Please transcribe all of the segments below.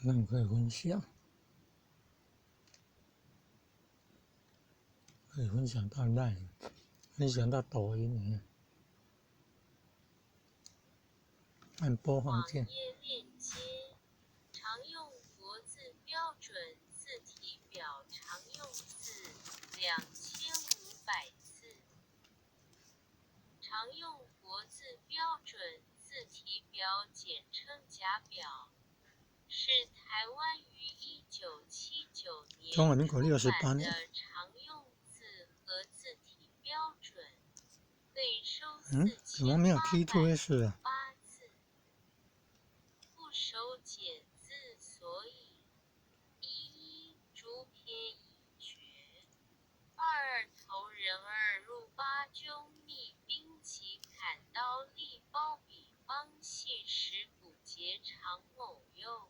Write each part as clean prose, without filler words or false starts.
看可以分享，可以分享到 LINE， 分享到抖音，按播放键。网页链接，常用国字标准字体表常用字2500字。常用国字标准字体表简称甲表，是台湾于1979年中华民国68出版年。的常用字和字体标准，内收怎么没有 T2S 啊？字，不手简字，所以一竹撇已绝。二头人二入八鸠密兵及砍刀利包比方细石骨节长某右。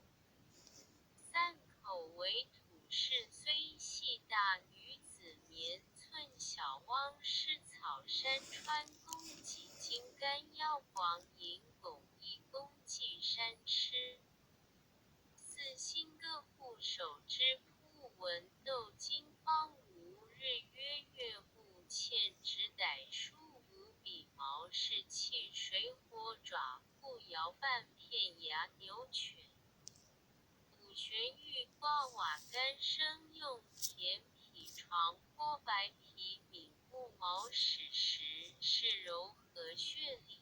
三口为土士虽系大女子棉寸小汪湿草山川公己金干腰黄银拱一公祭山吃。四星歌护手之铺文斗金方无日约月户欠直歹书无比毛是气水火爪不摇半片牙牛犬。五玄玉瓜瓦干生用田匹床坡白皮敏木毛史实是柔和血里。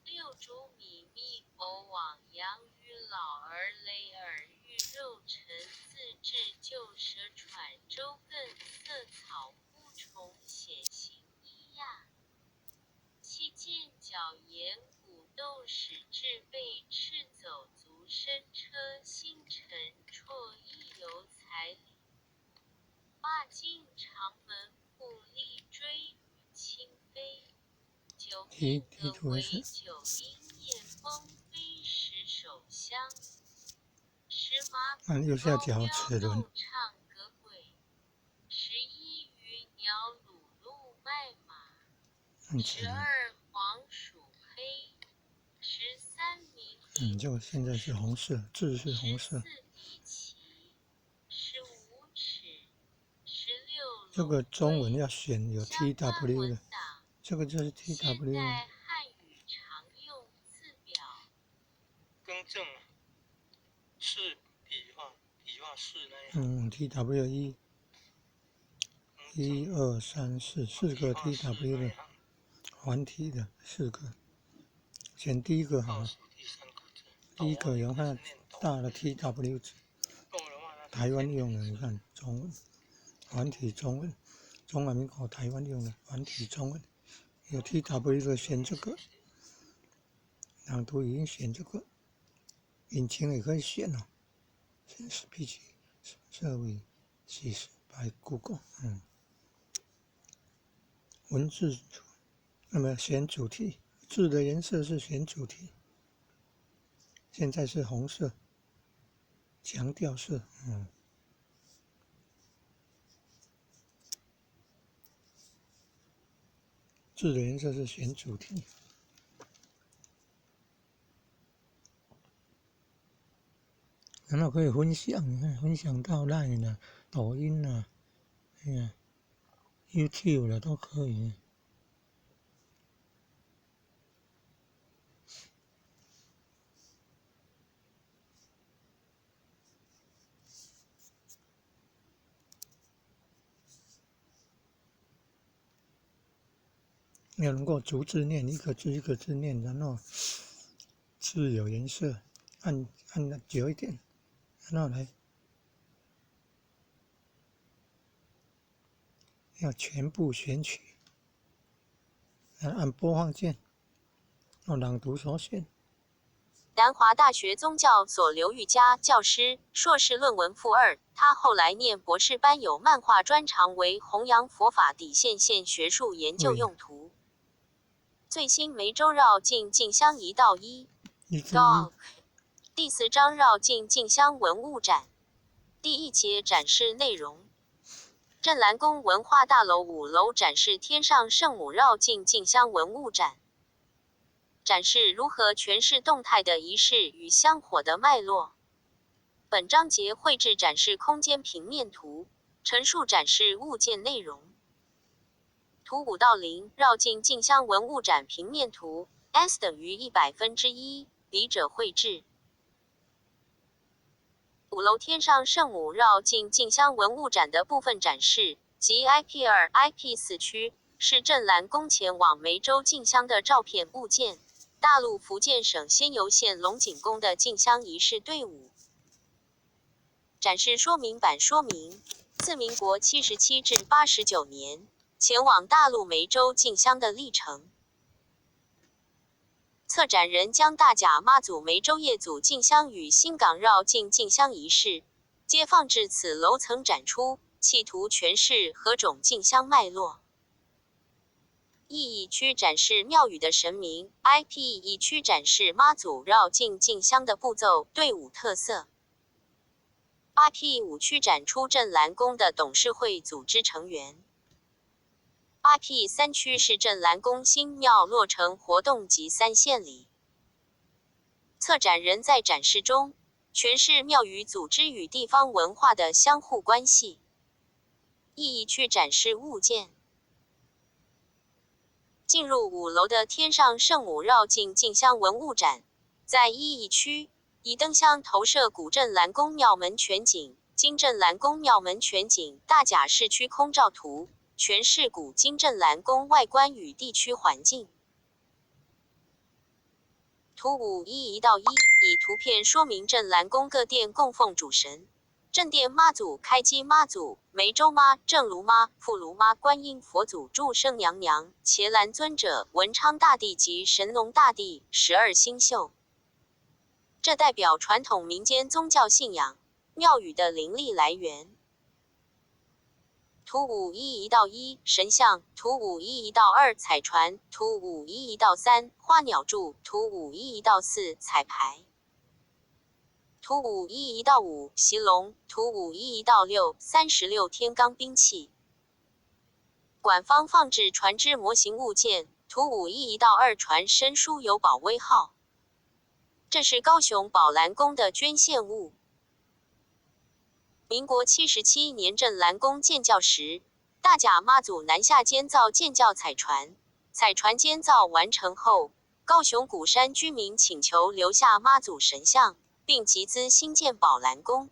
六竹米密否网羊与老儿雷耳玉肉陈自制旧蛇喘周更色草枯虫显形衣亚。其剑角岩骨斗使至背赤走足深车星辰绰亦有彩礼。八进长门户立锥与清飞。九面的为九阴夜风飞石手香。十马按右下角齿轮。唱歌鬼。11余鸟鲁路卖马。12黄鼠黑。13名就现在是红色，字是红色。14比齐。15尺。16这个中文要选有 TW 的，这个就是 TW 现代汉语常用字表。更正，是笔画是那样。TW 1、2、3、4个 TW 的，繁体的4个。选第一个好了，第一个有看大的 TW 字，台湾用的，你看中文，繁体中文，中华民国台湾用的繁体中文，有 TW 的选这个，朗读语音选这个，引擎也可以选哦，选 Speech Services by Google，文字，那么选主题，字的颜色是选主题，现在是红色，强调色，字的颜色是选主题。然后可以分享，你看分享到 LINE 啊、抖音啊、YouTube 了都可以。要能够逐字念，一个字一个字念，然后字有颜色，按久一点，然后来要全部选取，然后按播放键，朗读所选。南华大学宗教所刘玉佳教师，硕士论文附2，他后来念博士班有漫画专长为弘扬佛法底线线学术研究用途。最新梅州绕境进香1到1 Dog 第4章绕境进香文物展，第1节展示内容。镇澜宫文化大楼5楼展示天上圣母绕境进香文物展，展示如何诠释动态的仪式与香火的脉络。本章节绘制展示空间平面图，陈述展示物件内容。图5到0，绕境进香文物展平面图 S 等于100%，笔者绘制。5楼天上圣母绕境进香文物展的部分展示及 IP2、IP4 区是镇澜宫前往梅州进香的照片物件。大陆福建省仙游县龙井宫的进香仪式队伍。展示说明版说明，自民国77至89年前往大陆梅州进香的历程。策展人将大甲妈祖梅州业祖进香与新港绕境进香仪式，皆放置此楼层展出，企图诠释何种进香脉络。意义区展示庙宇的神明 ，IP1 区展示妈祖绕境进香的步骤、队伍特色。IP5 区展出镇澜宫的董事会组织成员。IP3 区是镇澜宫新庙落成活动及3献礼。策展人在展示中诠释庙宇组织与地方文化的相互关系。意义区展示物件。进入5楼的天上圣母绕境进香文物展，在意义区以灯箱投射古镇澜宫庙门全景、金镇澜宫庙门全景、大甲市区空照图，诠释古金镇澜宫外观与地区环境。图51到1以图片说明镇澜宫各殿供奉主神。正殿妈祖、开基妈祖、梅州妈、正炉妈、富炉妈、观音佛祖、祝圣娘娘、伽蓝尊者、文昌大帝及神农大帝，12星宿。这代表传统民间宗教信仰、庙宇的灵力来源。图51到1神像，图51到2彩船，图51到3花鸟柱，图51到4彩排。图51到5席龙，图51到6 36天罡兵器。馆方放置船只模型物件，图51到2船身书有宝威号。这是高雄宝兰宫的捐献物。民国77年镇澜宫建教时，大甲妈祖南下监造建教彩船，彩船监造完成后，高雄鼓山居民请求留下妈祖神像，并集资兴建宝兰宫。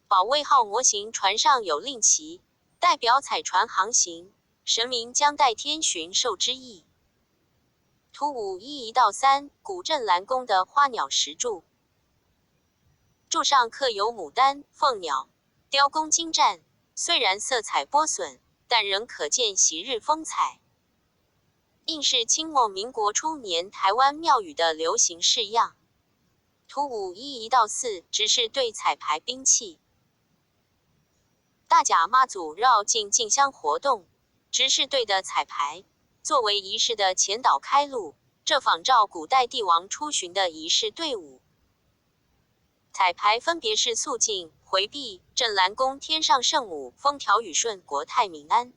宝威号模型船上有令旗，代表彩船航行，神明将代天巡狩之意。图51到3古镇澜宫的花鸟石柱，柱上刻有牡丹、凤鸟，雕工精湛，虽然色彩剥损，但仍可见昔日风采。应是清末民国初年台湾庙宇的流行式样。图51到4执事队彩排兵器。大甲妈祖绕境进香活动，执事队的彩排作为仪式的前导开路，这仿照古代帝王出巡的仪式队伍。彩排分别是肃静、回避、镇澜宫、天上圣母、风调雨顺、国泰民安。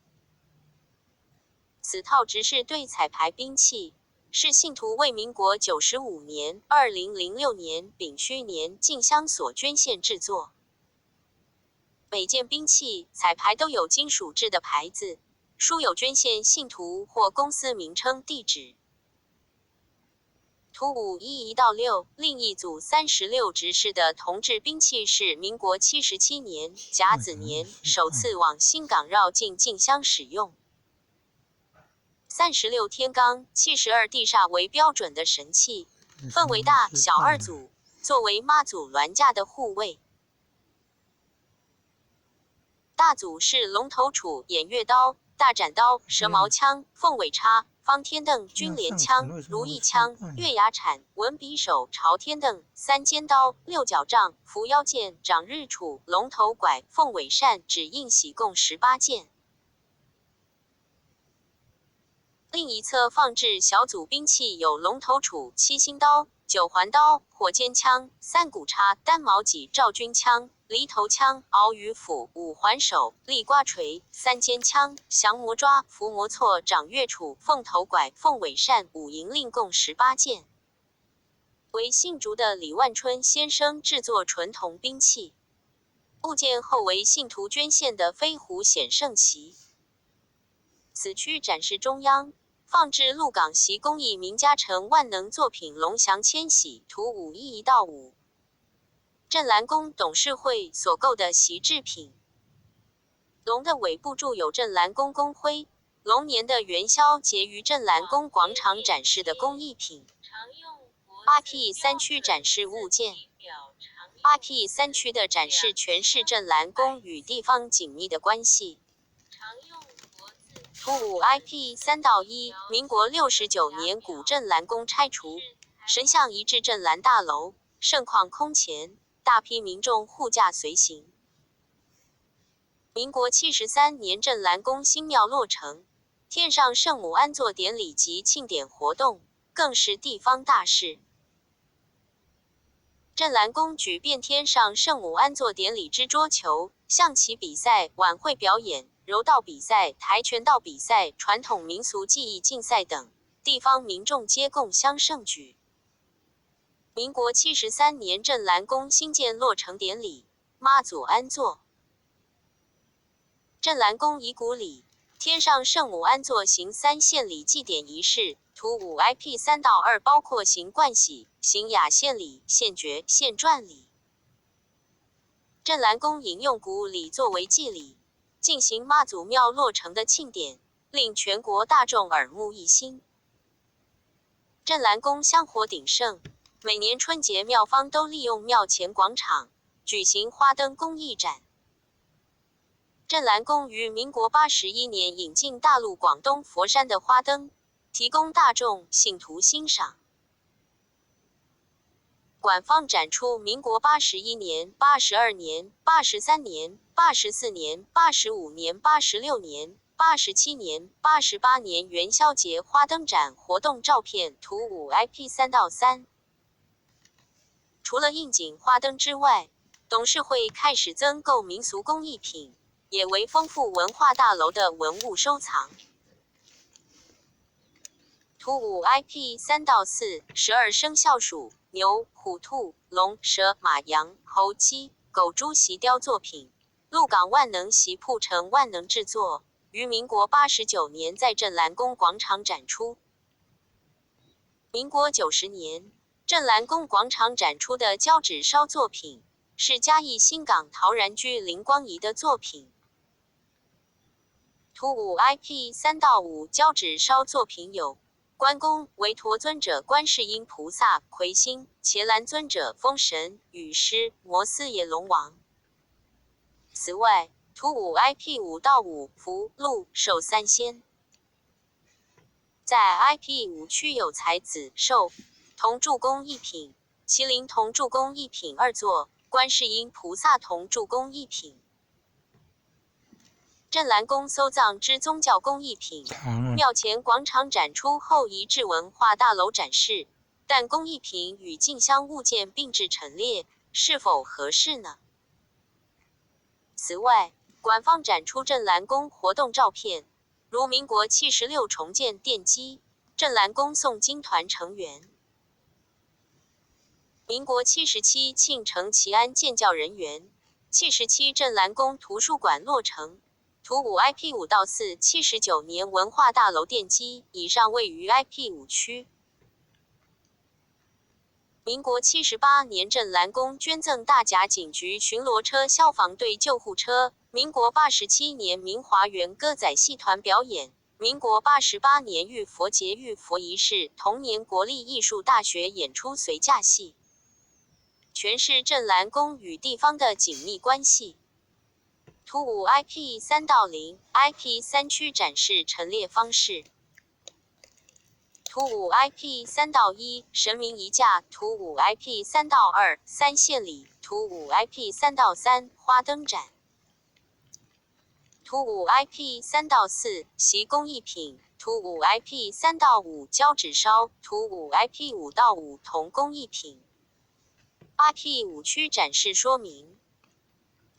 此套执事队彩排兵器是信徒为民国95年、2006年丙戌年进香所捐献制作。每件兵器彩排都有金属制的牌子，书有捐献信徒或公司名称、地址。图51到6另一组36执事的铜制兵器是民国77年甲子年首次往新港绕境进香使用。36天罡、72地煞为标准的神器，分为大、小2组，作为妈祖銮驾的护卫。大组是龙头杵、偃月刀、大斩刀、蛇矛枪、凤尾叉、方天凳、军连枪、如意枪、月牙铲、文匕首、朝天凳、三尖刀、六角杖、伏妖剑、掌日杵、龙头拐、凤尾扇、指印玺共18件。另一侧放置小组兵器有龙头杵、七星刀、九环刀、火尖枪、三股叉、单毛戟、赵军枪、犁头枪、鳌鱼斧、五环手、立瓜锤、三尖枪、降魔抓、伏魔错、掌月杵、凤头拐、凤尾扇、五银令共18件。为姓竹的李万春先生制作纯铜兵器。物件后为信徒捐献的飞狐显圣旗。此区展示中央放置鹿港习工艺名家陈万能作品龙翔迁徙图511-5。镇澜宫董事会所购的习制品。龙的尾部铸有镇澜宫公徽，龙年的元宵节于镇澜宫广场展示的工艺品。IP3 区展示物件。IP3 区的展示诠释镇澜宫与地方紧密的关系。图5 IP3-1，民国69年古镇澜宫拆除，神像移至镇澜大楼，盛况空前，大批民众护驾随行。民国73年镇澜宫新庙落成，天上圣母安坐典礼及庆典活动，更是地方大事。镇澜宫举变天上圣母安坐典礼之桌球、象棋比赛、晚会表演、柔道比赛、跆拳道比赛、传统民俗技艺竞赛等，地方民众皆共襄盛举。民国73年镇澜宫新建落成典礼，妈祖安坐。镇澜宫遗骨礼，天上圣母安坐行3献礼祭典仪式。图5 IP3-2包括行冠喜、行雅献礼、献爵、献传礼。镇澜宫引用古礼作为祭礼，进行妈祖庙落成的庆典，令全国大众耳目一新。镇澜宫香火鼎盛，每年春节庙方都利用庙前广场举行花灯工艺展。镇澜宫于民国81年引进大陆广东佛山的花灯，提供大众信徒欣赏。馆方展出民国81年、82年、83年、84年、85年、86年、87年、88年元宵节花灯展活动照片。图5 IP3-3。除了应景花灯之外，董事会开始增购民俗工艺品，也为丰富文化大楼的文物收藏。图5 IP3-4 12生肖属牛、虎、兔、龙、蛇、马、羊、猴、鸡、狗、猪席雕作品，鹿港万能席铺成万能制作，于民国89年在镇澜宫广场展出。民国90年，镇澜宫广场展出的胶纸烧作品，是嘉义新港陶然居林光仪的作品。图5 IP3-5 胶纸烧作品有关公、韦陀尊者、观世音菩萨、魁星、伽蓝尊者、风神、雨师、摩斯耶龙王。此外，图5 IP5-5 福、禄、寿三仙。在 IP5 区有财子、寿、铜铸工艺品、麒麟铜铸工艺品2座，观世音菩萨铜铸工艺品。镇澜宫搜藏之宗教工艺品，庙前广场展出后移至文化大楼展示，但工艺品与进香物件并置陈列，是否合适呢？此外，馆方展出镇澜宫活动照片，如民国76重建奠基、镇澜宫诵经团成员、民国77庆城祈安建教人员、77镇澜宫图书馆落成。图5 IP5-4 79年文化大楼奠基，以上位于 IP5 区。民国78年镇澜宫捐赠大甲警局巡逻车、消防队救护车。民国87年明华园歌仔戏团表演。民国88年浴佛节浴佛仪式。同年国立艺术大学演出随驾戏，诠释镇澜宫与地方的紧密关系。图5 IP3-0 IP3 区展示陈列方式。图5 IP3-1 神明仪架。图5 IP3-2 3献礼。图5 IP3-3 花灯展。图5 IP3-4 习工艺品。图5 IP3-5 胶纸烧。图5 IP5-5 铜工艺品。IP5 区展示说明。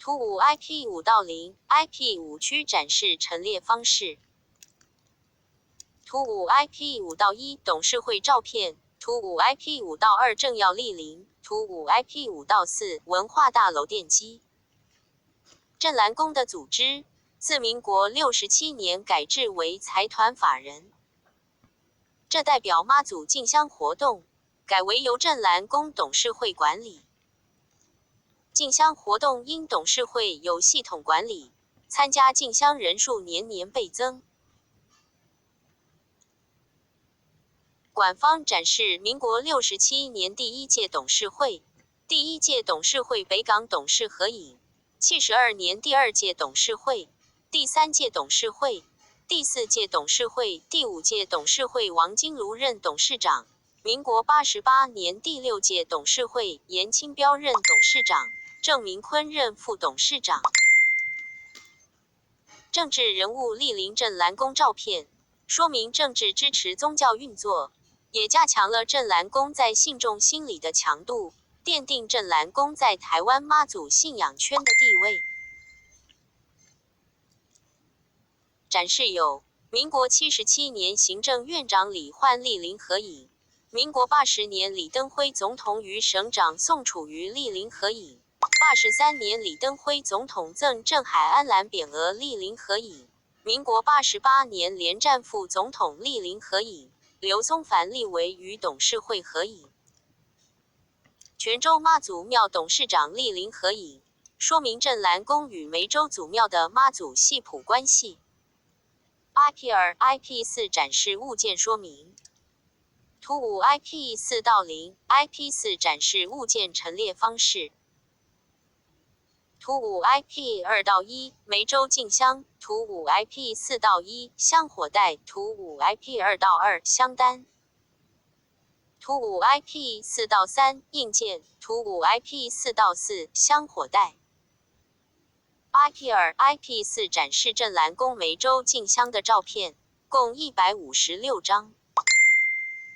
图5 IP5-0 IP5 区展示陈列方式。图5 IP5-1 董事会照片。图图5 IP 5到2正要莅临，图5 IP 5到4文化大楼奠基。镇澜宫的组织自民国67年改制为财团法人，这代表妈祖进香活动改为由镇澜宫董事会管理。进香活动因董事会有系统管理，参加进香人数年年倍增。馆方展示民国67年第1届董事会、第1届董事会北港董事合影，72年第2届董事会、第3届董事会、第4届董事会、第5届董事会王金庐任董事长，民国88年第6届董事会严清标任董事长，郑明坤任副董事长。政治人物莅临镇澜宫照片，说明政治支持宗教运作，也加强了镇澜宫在信众心里的强度，奠定镇澜宫在台湾妈祖信仰圈的地位。展示有民国77年行政院长李焕莅临合影，民国80年李登辉总统与省长宋楚瑜莅临合影，83年李登辉总统赠镇海安澜匾额莅临合影，民国88年连战副总统莅临合影，刘松凡立委与董事会合影。泉州妈祖庙董事长莅临合影，说明镇澜宫与梅州祖庙的妈祖系谱关系。IP2、IP4 展示物件说明。图5 IP4 到0 IP4 展示物件陈列方式。图5 IP2 到1梅州进香，图5 IP4 到1香火袋，图5 IP2 到2香单，图5 IP4 到3印件，图5 IP4 到4香火袋。IP2、IP4 展示镇澜宫梅州进香的照片，共156张。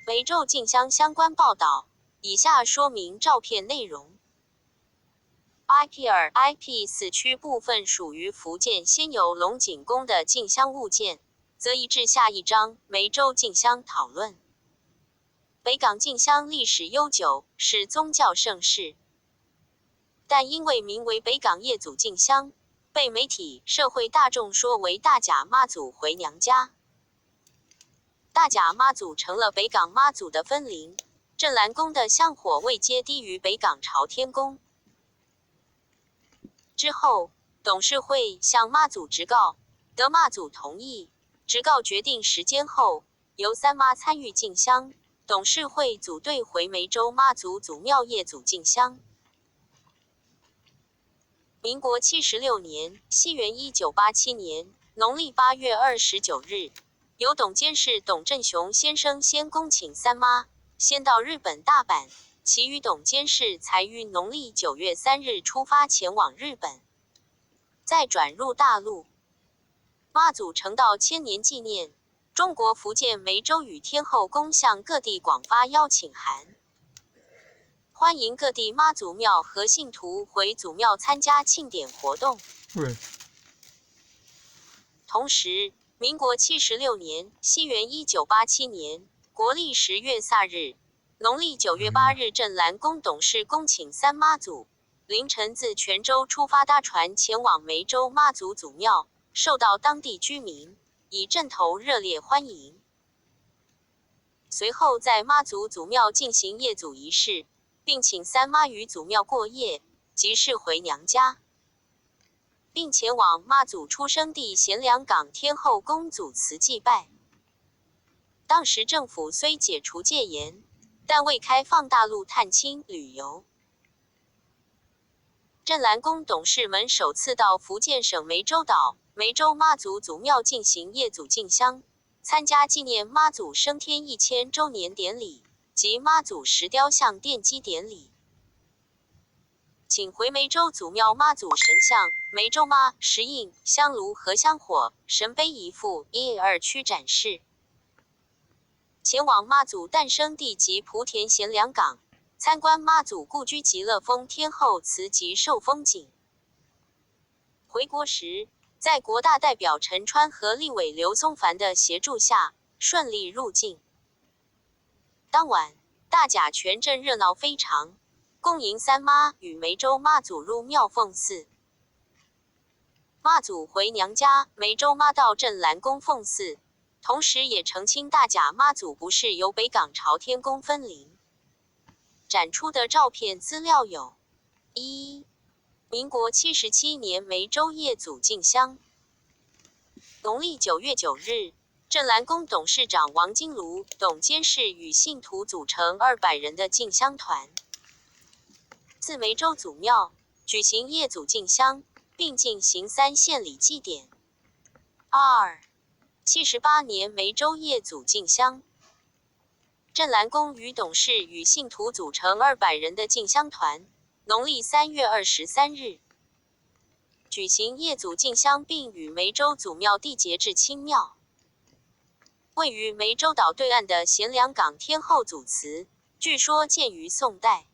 梅州进香相关报道，以下说明照片内容。IP2、IP4 区部分属于福建先有龙井宫的进香物件，则移至下一章梅州进香讨论。北港进香历史悠久，是宗教盛事，但因为名为北港业祖进香，被媒体、社会大众说为大甲妈祖回娘家。大甲妈祖成了北港妈祖的分灵，镇澜宫的香火位阶低于北港朝天宫。之后，董事会向妈祖直告，得妈祖同意，直告决定时间后，由三妈参与进香，董事会组队回梅州妈祖祖庙业祖进香。民国76年，西元1987年，农历8月29日，由董监事董振雄先生先恭请三妈，先到日本大阪，其余董监事才于农历9月3日出发前往日本，再转入大陆。妈祖成道千年纪念，中国福建梅州与天后宫向各地广发邀请函，欢迎各地妈祖庙和信徒回祖庙参加庆典活动。同时，民国76年，西元1987年，国历10月4日，农历9月8日，镇澜宫董事恭请三妈祖凌晨自泉州出发搭船前往梅州妈祖祖庙，受到当地居民以阵头热烈欢迎。随后在妈祖祖庙进行业祖仪式，并请三妈于祖庙过夜，即是回娘家，并前往妈祖出生地贤良港天后宫祖祠祭拜。当时政府虽解除戒严，但未开放大陆探亲旅游。镇澜宫董事们首次到福建省梅州岛梅州妈祖祖庙进行业祖进香，参加纪念妈祖升天1000周年典礼及妈祖石雕像奠基典礼。请回梅州祖庙妈祖神像、梅州妈、石印、香炉和香火、神碑一副1-2区展示。前往妈祖诞生地及莆田贤良港，参观妈祖故居极乐峰天后祠及寿丰井。回国时，在国大代表陈川和立委刘松凡的协助下，顺利入境。当晚，大甲全镇热闹非常，恭迎三妈与梅州妈祖入庙奉祀。妈祖回娘家，梅州妈到镇澜宫奉祀，同时也澄清大甲妈祖不是由北港朝天宫分灵。展出的照片资料有：一、民国77年梅州夜祖进香。农历9月9日，镇澜宫董事长王金庐、董监事与信徒组成200人的进香团，自梅州祖庙举行夜祖进香，并进行3献礼祭典。2、78年梅州夜祖进香。镇澜宫与董事与信徒组成200人的进香团，农历3月23日举行夜祖进香，并与梅州祖庙缔结至清庙。位于梅州岛对岸的贤良港天后祖祠，据说建于宋代。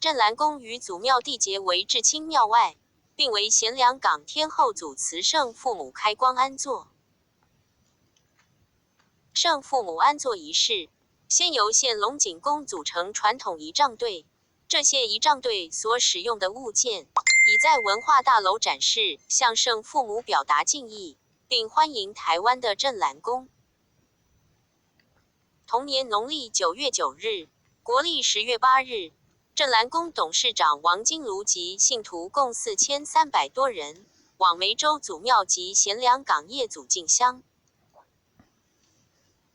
镇澜宫与祖庙缔结为至清庙外，并为贤良港天后祖祠圣父母开光安坐。圣父母安坐仪式，先由县龙井宫组成传统仪仗队，这些仪仗队所使用的物件，已在文化大楼展示，向圣父母表达敬意，并欢迎台湾的镇澜宫。同年农历9月9日，国历10月8日，镇澜宫董事长王金庐及信徒共4300多人，往梅州祖庙及贤良港夜祖进香。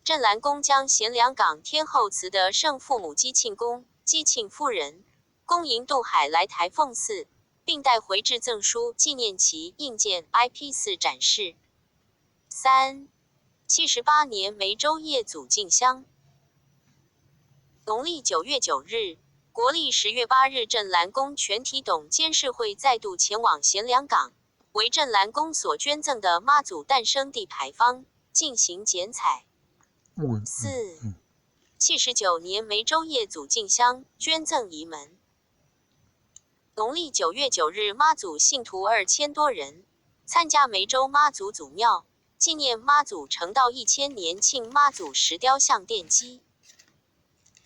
镇澜宫将贤良港天后祠的圣父母基庆公、基庆夫人恭迎渡海来台奉祀，并带回致赠书、纪念旗、印件 IP4 展示。3、78年梅州夜祖进香。农历9月9日，国历10月8日，镇澜宫全体董监事会再度前往贤良港，为镇澜宫所捐赠的妈祖诞生地牌坊进行剪彩。4、79年梅州夜祖进香，捐赠仪门。农历9月9日，妈祖信徒2000多人参加梅州妈祖祖庙纪念妈祖成道1000年庆妈祖石雕像奠基。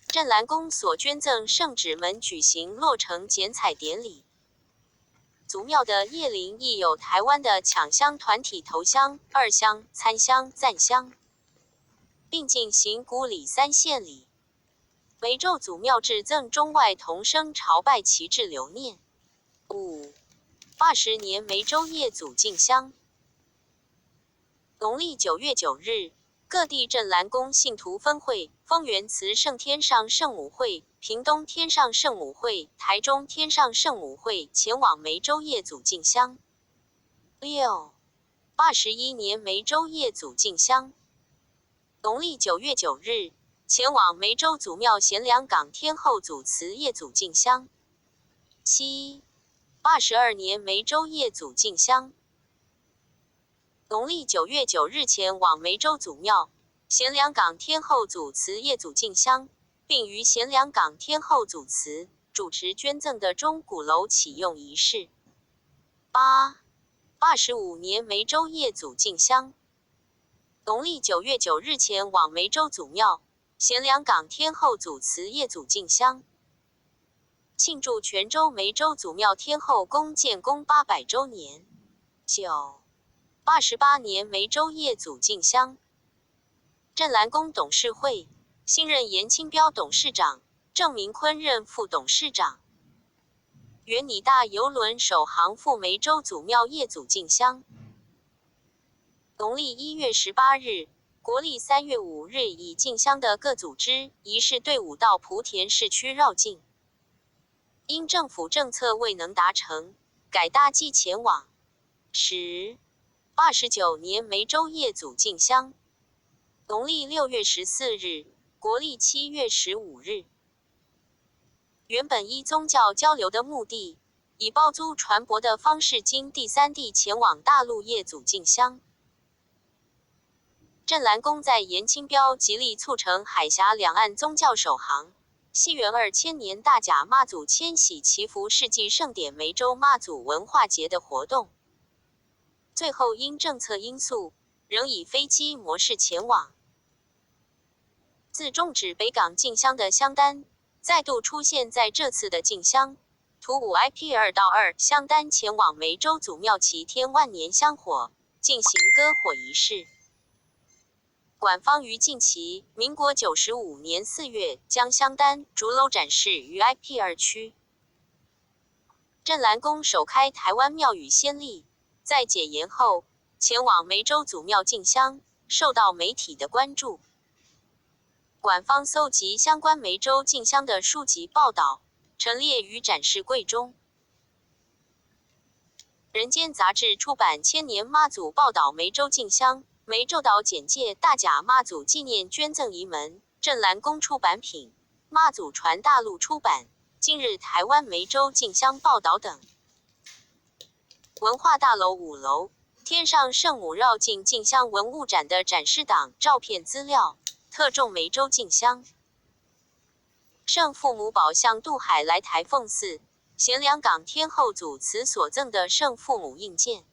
镇澜宫所捐赠圣旨门举行落成剪彩典礼。祖庙的夜灵亦有台湾的抢香团体头香、二香、参香、赞香，并进行古礼3献礼。梅州祖庙致赠中外同声朝拜旗帜留念。5、80年梅州夜祖进香。农历9月9日，各地镇澜宫信徒分会、丰原慈圣天上圣母会、屏东天上圣母会、台中天上圣母会前往梅州夜祖进香。6、81年梅州夜祖进香。农历9月9日，前往梅州祖庙贤良港天后祖祠夜祖进香。7、82年梅州夜祖进香。农历9月9日，前往梅州祖庙贤良港天后祖祠夜祖进香，并于贤良港天后祖祠主持捐赠的钟鼓楼启用仪式。8、85年梅州夜祖进香。农历9月9日，前往梅州祖庙贤良港天后祖祠夜祖进香，庆祝泉州梅州祖庙天后宫建宫800周年。9、88年梅州夜祖进香。镇澜宫董事会新任严清标董事长，郑明坤任副董事长。原拟大邮轮首航赴梅州祖庙夜祖进香。农历1月18日，国历3月5日，已进香的各组织仪式队伍到莆田市区绕境，因政府政策未能达成，改搭机前往。10、89年梅州夜祖进香。农历6月14日，国历7月15日。原本依宗教交流的目的，以包租船舶的方式经第三地前往大陆夜祖进香。镇澜宫在严清标极力促成海峡两岸宗教首航，西元2000年大甲妈祖迁徙祈福世纪盛典梅州妈祖文化节的活动，最后因政策因素，仍以飞机模式前往。自种植北港进香的香单再度出现在这次的进香。图5 IP2 到2香单前往梅州祖庙祈天万年香火，进行割火仪式。馆方于近期民国95年4月将香单竹篓展示于 IP2 区。镇澜宫首开台湾庙宇先例，在解严后前往梅州祖庙进香，受到媒体的关注。馆方搜集相关梅州进香的书籍报道，陈列于展示柜中。人间杂志出版千年妈祖报道梅州进香、梅州岛简介大甲妈祖纪念捐赠仪门，镇澜宫出版品，妈祖传大陆出版，今日台湾梅州进香报道等。文化大楼5楼，天上圣母绕境进香文物展的展示档照片资料，特重梅州进香。圣父母宝像渡海来台奉祀，贤良港天后祖祠所赠的圣父母印鉴。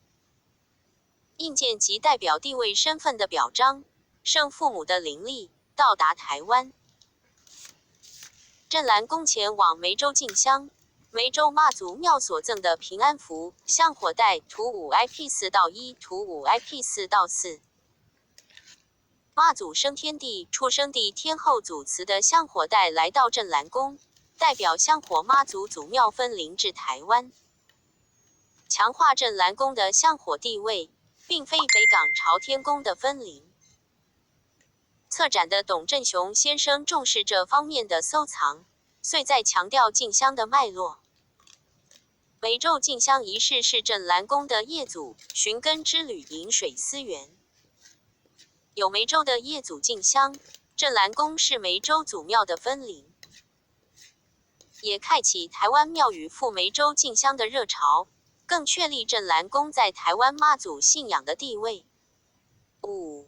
印鉴即代表地位身份的表彰，圣父母的灵力到达台湾。镇澜宫前往梅州进香，梅州妈祖庙所赠的平安符、香火带图5 IP4 到1图5 IP4 到4。妈祖升天地、出生地天后祖祠的香火带来到镇澜宫，代表香火妈祖祖庙分灵至台湾，强化镇澜宫的香火地位，并非北港朝天宫的分灵。策展的董振雄先生重视这方面的收藏，遂在强调进香的脉络。梅州进香仪式是镇澜宫的业祖寻根之旅饮水思源。有梅州的业祖进香，镇澜宫是梅州祖庙的分灵，也开启台湾庙宇赴梅州进香的热潮，更确立镇澜宫在台湾妈祖信仰的地位。5.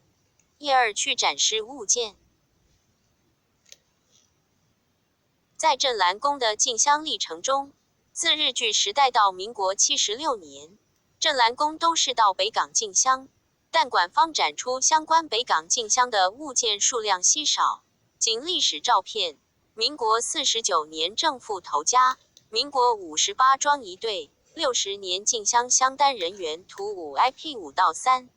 1-2区展示物件。在镇澜宫的进香历程中，自日据时代到民国76年，镇澜宫都是到北港进香，但馆方展出相关北港进香的物件数量稀少，仅历史照片，民国49年正副头家，民国58庄一队，60年进香香单人员图5 IP5 到3。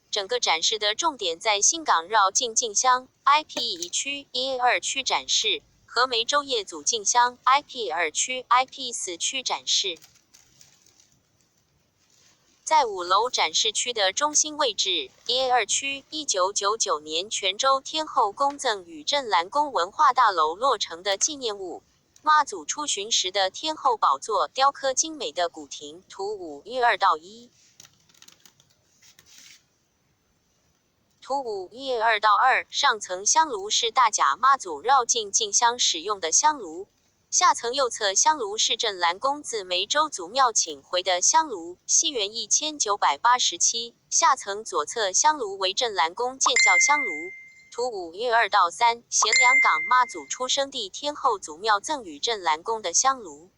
整个展示的重点在新港绕境进香 IP1 区、1-2区展示和梅州业祖进香 IP2 区、IP4 区展示。在5楼展示区的中心位置 1-2区1999年泉州天后公赠与镇澜宫文化大楼落成的纪念物，妈祖出巡时的天后宝座雕刻精美的古亭图5 1-2到1。图5 1-2到2，上层香炉是大甲妈祖绕境进香使用的香炉，下层右侧香炉是镇澜宫自梅州祖庙请回的香炉，西元1987。下层左侧香炉为镇澜宫建教香炉。图5 1-2到3，贤良港妈祖出生地天后祖庙赠与镇澜宫的香炉。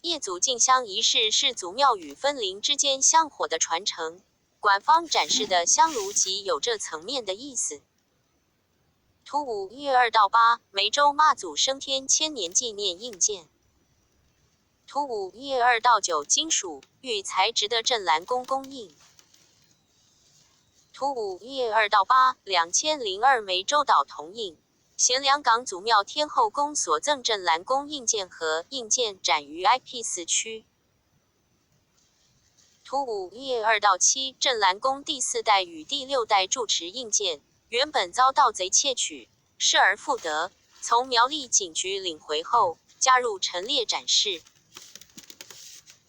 业祖进香仪式是祖庙与分灵之间香火的传承，馆方展示的香炉即有这层面的意思。图5 1-2到8，梅州妈祖升天千年纪念印鉴。图5 1-2到9，金属玉材质的镇澜宫公印。图5 1-2到8，2002梅州岛铜印，贤良港祖庙天后宫所赠镇澜宫印鉴和印鉴展于 IP4 区。图5 1-2到7，镇澜宫第4代与第6代住持印鉴，原本遭盗贼窃取，失而复得，从苗栗警局领回后，加入陈列展示。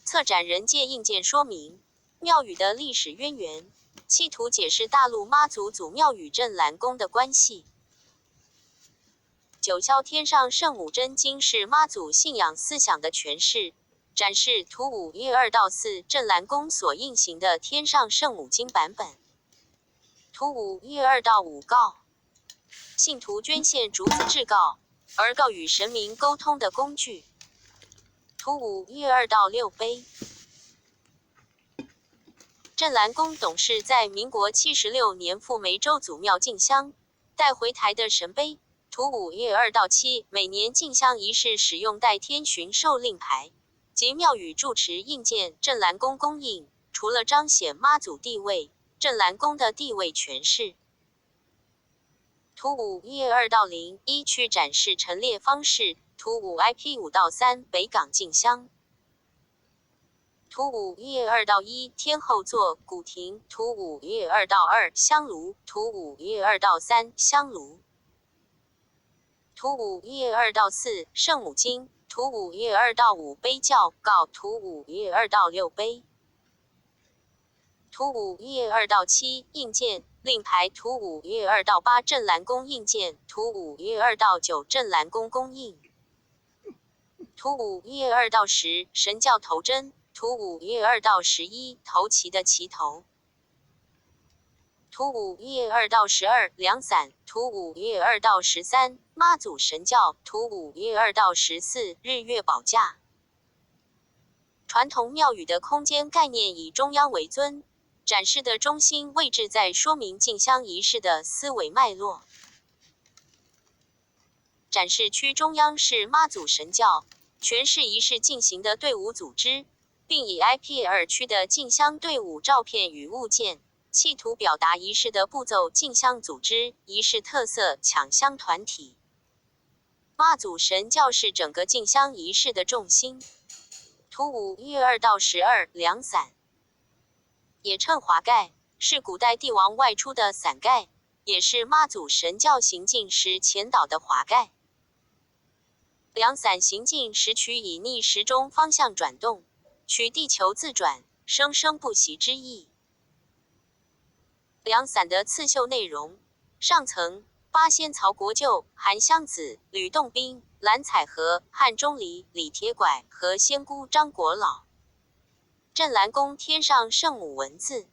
策展人借印鉴说明庙宇的历史渊源，企图解释大陆妈祖祖庙与镇澜宫的关系。九霄天上圣母真经是妈祖信仰思想的诠释，展示图5 1-2到4，镇澜宫所印行的天上圣母经版本。图5 1-2到5，告信徒捐献竹子制告，而告与神明沟通的工具。图5 1-2到6，碑镇澜宫董事在民国76年赴梅州祖庙进香，带回台的神碑，图5月2到7每年进香仪式使用代天巡狩令牌及庙宇住持印鉴镇澜宫公印，除了彰显妈祖地位，镇澜宫的地位诠释。图5月2到0依区展示陈列方式，图5 IP 5到3北港进香。图5月2到1天后座古亭，图5月2到2香炉，图5月2到3香炉。图5月2到4圣母经，图5月2到5碑教告，图5月2到6碑。图5月2到7印鉴令牌，图5月2到8镇澜宫印鉴，图5月2到9镇澜宫公印。图5月2到10神教头针，图5月2到11头旗的旗头。图5月2到12凉伞，图5月2到13妈祖神教，图5月2到14日月宝架。传统庙宇的空间概念以中央为尊，展示的中心位置在说明进香仪式的思维脉络。展示区中央是妈祖神教，诠释仪式进行的队伍组织，并以 IP2 区的进香队伍照片与物件，企图表达仪式的步骤进香组织、仪式特色、抢香团体。妈祖神教是整个进香仪式的重心。图5月2到12凉伞。也称华盖，是古代帝王外出的伞盖，也是妈祖神教行进时前导的华盖。凉伞行进时取以逆时钟方向转动，取地球自转，生生不息之意。凉伞的刺绣内容：上层八仙曹国舅、韩湘子、吕洞宾、蓝采和、汉钟离、李铁拐和仙姑张国老。镇澜宫天上圣母文字，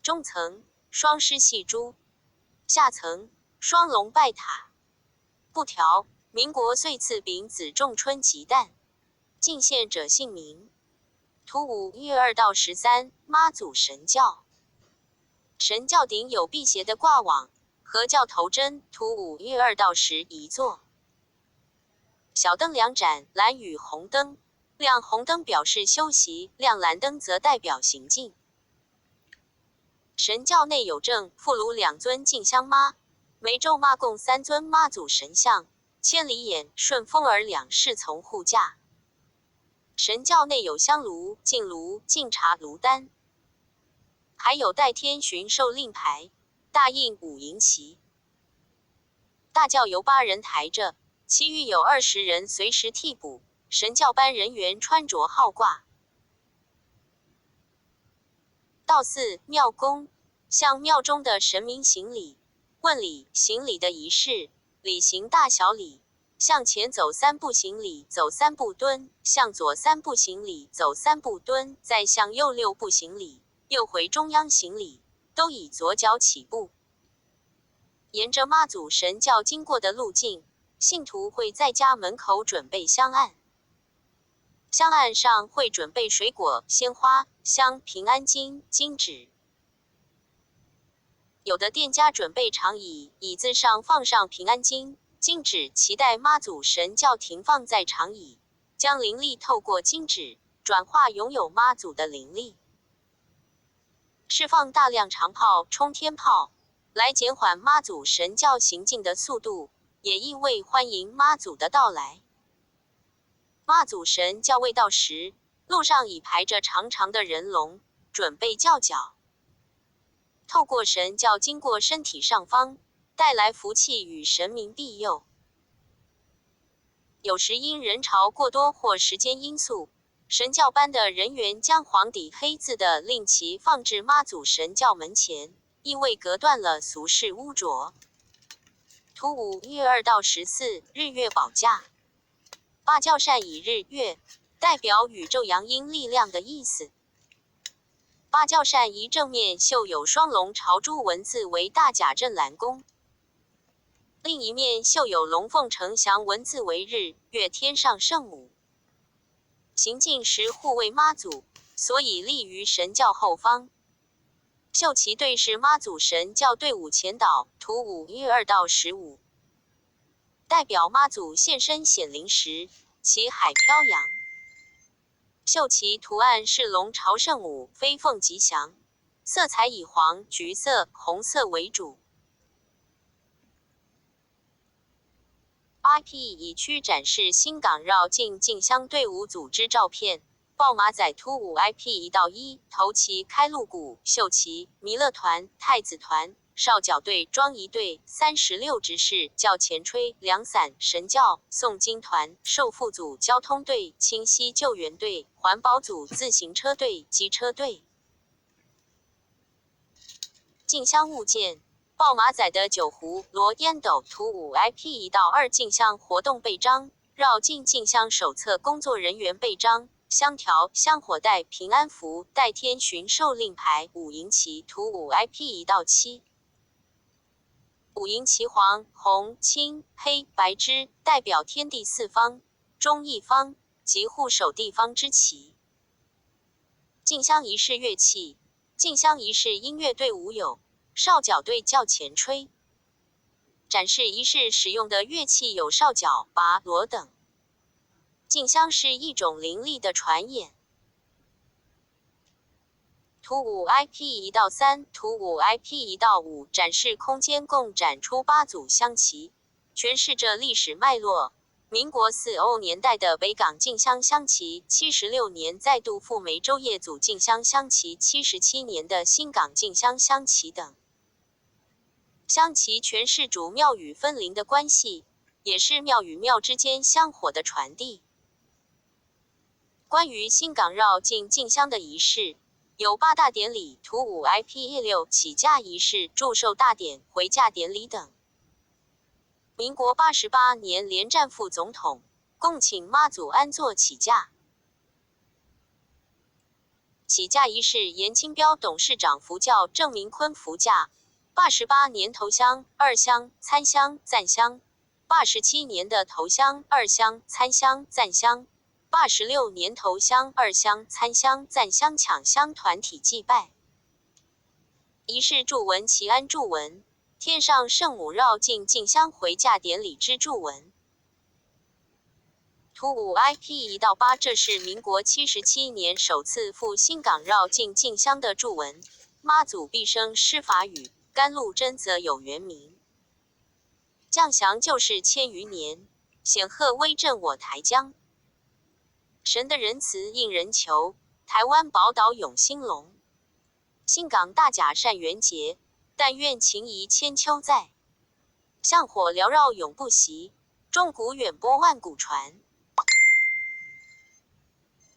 中层双狮戏珠，下层双龙拜塔。布条：民国岁次丙子仲春吉诞，进献者姓名。图5月2到13妈祖神教。神教顶有辟邪的挂网和教头针，图5月2到10一座。小灯两盏，蓝与红灯。亮红灯表示休息，亮蓝灯则代表行进。神教内有正、副炉2尊进香妈，梅州妈共3尊妈祖神像，千里眼、顺风耳2侍从护驾。神教内有香炉、净炉、净茶炉单，还有代天巡狩令牌，大印5银旗。大轿由8人抬着，其余有20人随时替补。神教班人员穿着号挂。道4庙公，向庙中的神明行礼、问礼、行礼的仪式，礼行大小礼，向前走3步行礼，走3步蹲，向左3步行礼，走3步蹲，再向右6步行礼，又回中央行礼，都以左脚起步。沿着妈祖神教经过的路径，信徒会在家门口准备香案。香案上会准备水果、鲜花、香、平安经、金纸。有的店家准备长椅，椅子上放上平安经、金纸，期待妈祖神教停放在长椅，将灵力透过金纸转化拥有妈祖的灵力。释放大量长炮、冲天炮，来减缓妈祖神教行进的速度，也意味欢迎妈祖的到来。妈祖神教未到时，路上已排着长长的人龙，准备叫脚。透过神教经过身体上方，带来福气与神明庇佑。有时因人潮过多或时间因素，神教班的人员将黄底黑字的令旗放置妈祖神教门前，意味隔断了俗世污浊。图5月2到14日月宝架。芭教扇以日月，代表宇宙阳阴力量的意思。芭教扇一正面绣有双龙朝珠文字为大甲镇澜宫，另一面绣有龙凤呈祥文字为日月天上圣母。行进时护卫妈祖，所以立于神教后方。秀旗队是妈祖神教队伍前导，图5月2到15，代表妈祖现身显灵时，旗海飘扬。秀旗图案是龙朝圣母，飞凤吉祥，色彩以黄、橘色、红色为主。IP 以区展示新港绕境进香队伍组织照片。报马仔图5 IP 1到1，头旗开路鼓、秀旗、弥勒团、太子团、少角队、庄仪队、36执事、教前吹、凉伞、神教、诵经团、受副组、交通队、清溪救援队、环保组、自行车队、机车队。进香物件。报马仔的酒壶、罗烟斗图5 IP 1到2进香活动背章、绕境进香手册工作人员背章、香条、香火袋、平安符、代天巡狩令牌、五营旗图5 IP 1到7。五营旗黄、红、青、黑、白之，代表天地四方、中一方及护守地方之旗。进香仪式乐器。进香仪式音乐队伍有少角队教前吹。展示仪式使用的乐器有少角、拔、锣等。进香是一种灵力的传演。图5 IP 1到3，图5 IP 1到5展示空间共展出8组香旗，诠释着历史脉络。民国4欧年代的北港进香香旗，76年再度赴梅州业组进香香旗，77年的新港进香香旗等。香旗诠释主庙与分灵的关系，也是庙与庙之间香火的传递。关于新港绕境进香的仪式，有8大典礼，图5 IP 6起驾仪式、祝寿大典、回驾典礼等。民国88年连战副总统共请妈祖安坐起驾。起驾仪式，严清标董事长扶轿郑明坤扶驾。88年头香、二香、参香、赞香。87年的头香、二香、参香、赞香。86年头香、二香、参香、赞香抢香团体祭拜。仪式祝文祈安祝文。天上圣母绕境进香回驾典礼之祝文。图5 IP 1到8，这是民国77年首次赴新港绕境进香的祝文。妈祖毕生施法语，甘露真则有原名。降祥就是千余年，显赫威震我台江。神的仁慈应人求，台湾宝岛永兴隆。新港大甲善缘节。但愿情谊千秋在，香火缭绕永不息，钟鼓远播万古传。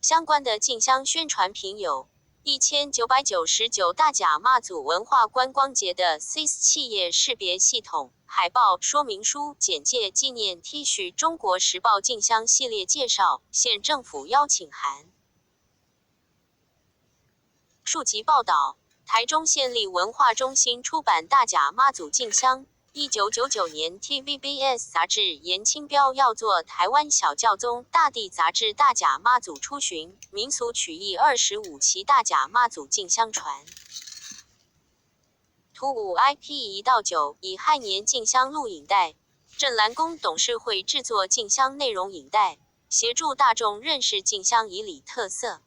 相关的进香宣传品有1999大甲妈祖文化观光节的 CIS 企业识别系统、海报、说明书、简介、纪念 T 恤、中国时报进香系列介绍、县政府邀请函。数集报道。台中县立文化中心出版大甲妈祖进香。1999年 TVBS 杂志严清标要做台湾小教宗大地杂志大甲妈祖出巡民俗曲艺25期大甲妈祖进香船。图5 IP 1到9以亥年进香录影带。镇澜宫董事会制作进香内容影带，协助大众认识进香仪礼特色。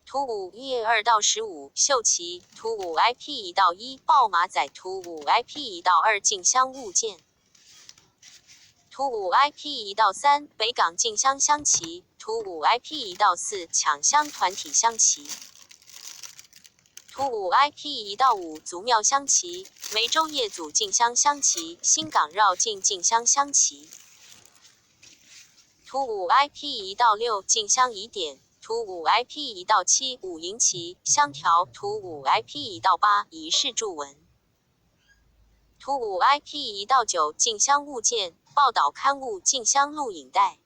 图5月2到15秀旗，图5 IP 1到1报马仔，图5 IP 1到2进香物件，图5 IP 1到3北港进香香旗，图5 IP 1到4抢香团体香旗，图5 IP 1到5祖庙香旗，梅州业组进香香旗，新港绕境进香香旗，图5 IP 1到6进香仪典。图5 IP 1到7五营旗、香条，图5 IP 1到8仪式祝文，图5 IP 1到9进香物件、报道刊物、进香录影带。